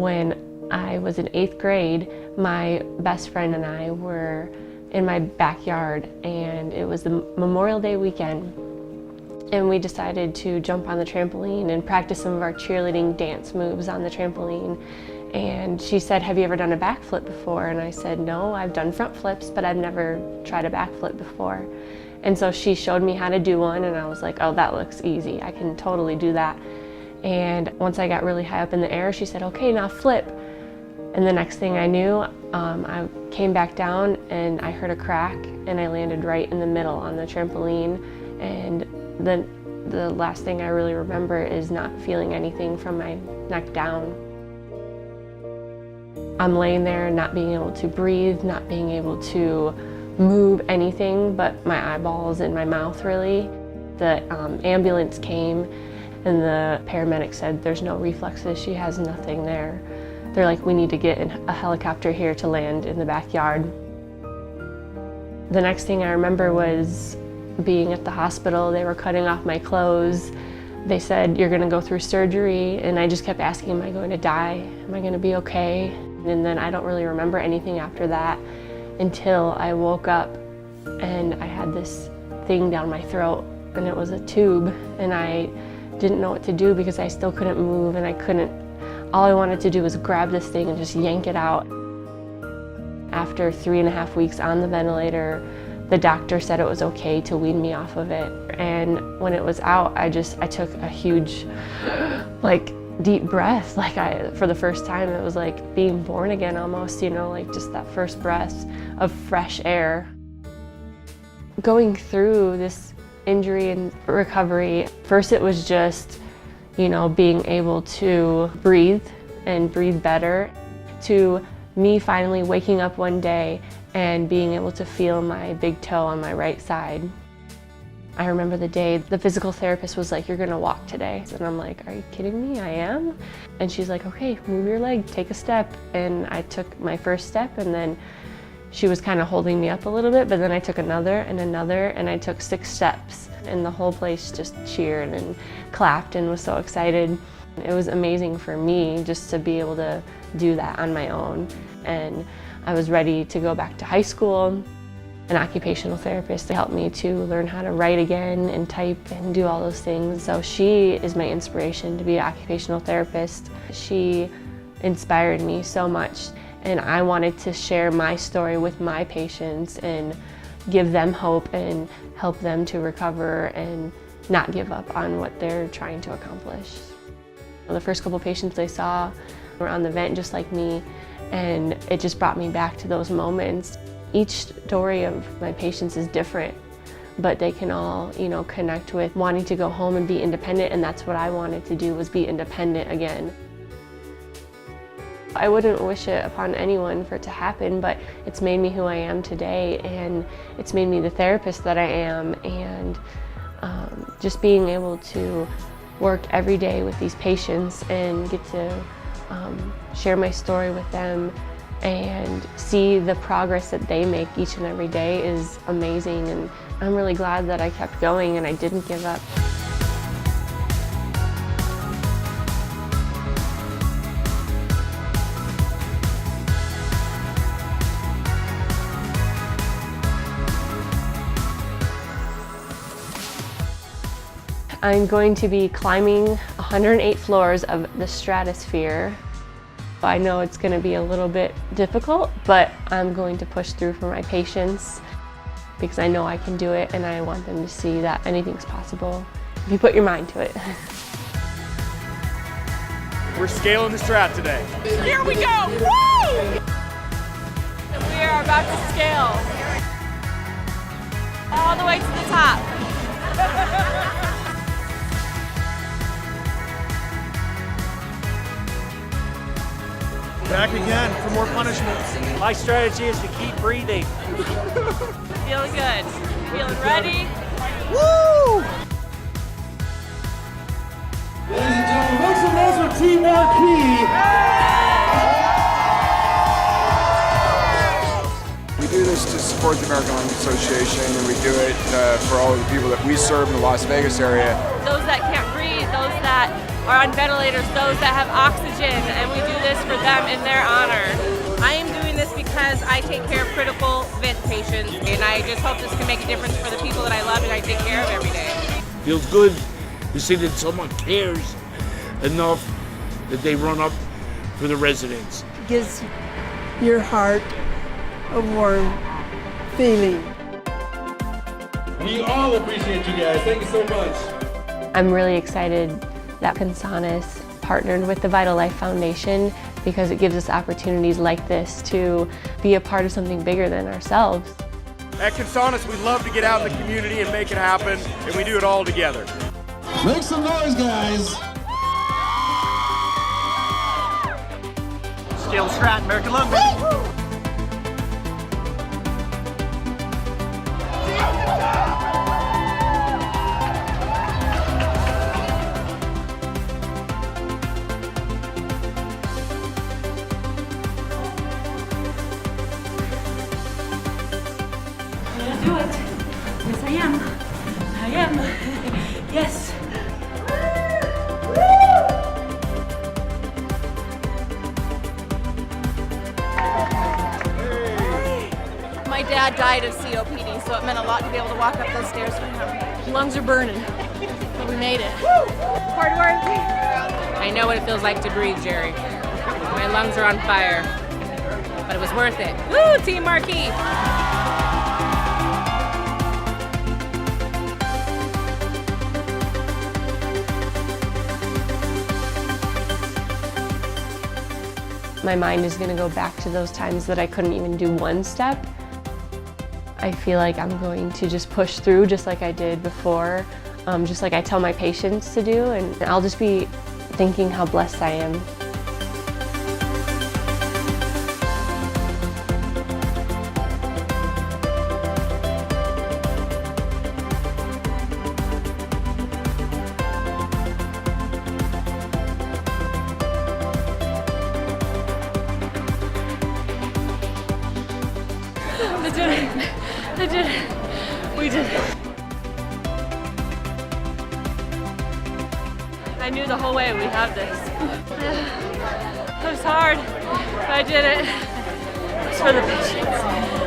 When I was in 8th grade, my best friend and I were in my backyard, and it was the Memorial Day weekend, and we decided to jump on the trampoline and practice some of our cheerleading dance moves on the trampoline. And she said, "Have you ever done a backflip before?" And I said, "No, I've done front flips, but I've never tried a backflip before." And so she showed me how to do one, and I was like, "Oh, that looks easy. I can totally do that." And once I got really high up in the air, she said, "Okay, now flip." And the next thing I knew, I came back down and I heard a crack, and I landed right in the middle on the trampoline. And the last thing I really remember is not feeling anything from my neck down. I'm laying there not being able to breathe, not being able to move anything but my eyeballs and my mouth, really. The ambulance came, and the paramedic said, "There's no reflexes, she has nothing there." They're like, "We need to get a helicopter here to land in the backyard." The next thing I remember was being at the hospital. They were cutting off my clothes. They said, "You're gonna go through surgery," and I just kept asking, "Am I going to die? Am I gonna be okay?" And then I don't really remember anything after that until I woke up and I had this thing down my throat, and it was a tube, and I didn't know what to do because I still couldn't move, and all I wanted to do was grab this thing and just yank it out. After 3.5 weeks on the ventilator, the doctor said it was okay to wean me off of it. And when it was out, I took a huge, deep breath. For the first time, it was like being born again almost, just that first breath of fresh air. Going through this injury and recovery, first it was just, being able to breathe and breathe better, to me finally waking up one day and being able to feel my big toe on my right side. I remember the day the physical therapist was like, "You're gonna walk today." And I'm like, "Are you kidding me? I am?" And she's like, "Okay, move your leg, take a step." And I took my first step, and then she was kind of holding me up a little bit, but then I took another, and I took 6 steps. And the whole place just cheered and clapped and was so excited. It was amazing for me just to be able to do that on my own. And I was ready to go back to high school. An occupational therapist helped me to learn how to write again and type and do all those things. So she is my inspiration to be an occupational therapist. She inspired me so much, and I wanted to share my story with my patients and give them hope and help them to recover and not give up on what they're trying to accomplish. The first couple patients I saw were on the vent just like me, and it just brought me back to those moments. Each story of my patients is different, but they can all, connect with wanting to go home and be independent, and that's what I wanted to do, was be independent again. I wouldn't wish it upon anyone for it to happen, but it's made me who I am today, and it's made me the therapist that I am, and just being able to work every day with these patients and get to share my story with them and see the progress that they make each and every day is amazing, and I'm really glad that I kept going and I didn't give up. I'm going to be climbing 108 floors of the Stratosphere. I know it's going to be a little bit difficult, but I'm going to push through for my patients because I know I can do it, and I want them to see that anything's possible if you put your mind to it. We're scaling the Strat today. Here we go! Woo! And we are about to scale all the way to the top. Back again for more punishments. My strategy is to keep breathing. Feeling good. Feeling ready. Woo! Ladies and gentlemen, make some noise for Team Marquee. We do this to support the American Lung Association, and we do it for all of the people that we serve in the Las Vegas area. Those that can't breathe, those that are on ventilators, those that have oxygen, and we do this for them in their honor. I am doing this because I take care of critical vent patients, and I just hope this can make a difference for the people that I love and I take care of every day. Feels good to see that someone cares enough that they run up for the residents. Gives your heart a warm feeling. We all appreciate you guys. Thank you so much. I'm really excited that Consanas partnered with the Vital Life Foundation because it gives us opportunities like this to be a part of something bigger than ourselves. At Consanas, we love to get out in the community and make it happen, and we do it all together. Make some noise, guys. Still Strat, American Love, baby. Do it. Yes, I am. I am. Yes. My dad died of COPD, so it meant a lot to be able to walk up those stairs for him. Lungs are burning, but we made it. Hard work. I know what it feels like to breathe, Jerry. My lungs are on fire, but it was worth it. Woo, Team Marquee! My mind is going to go back to those times that I couldn't even do one step. I feel like I'm going to just push through just like I did before, just like I tell my patients to do, and I'll just be thinking how blessed I am. They did it. They did it. We did it. I knew the whole way we'd have this. It was hard, but I did it. It's for the patients.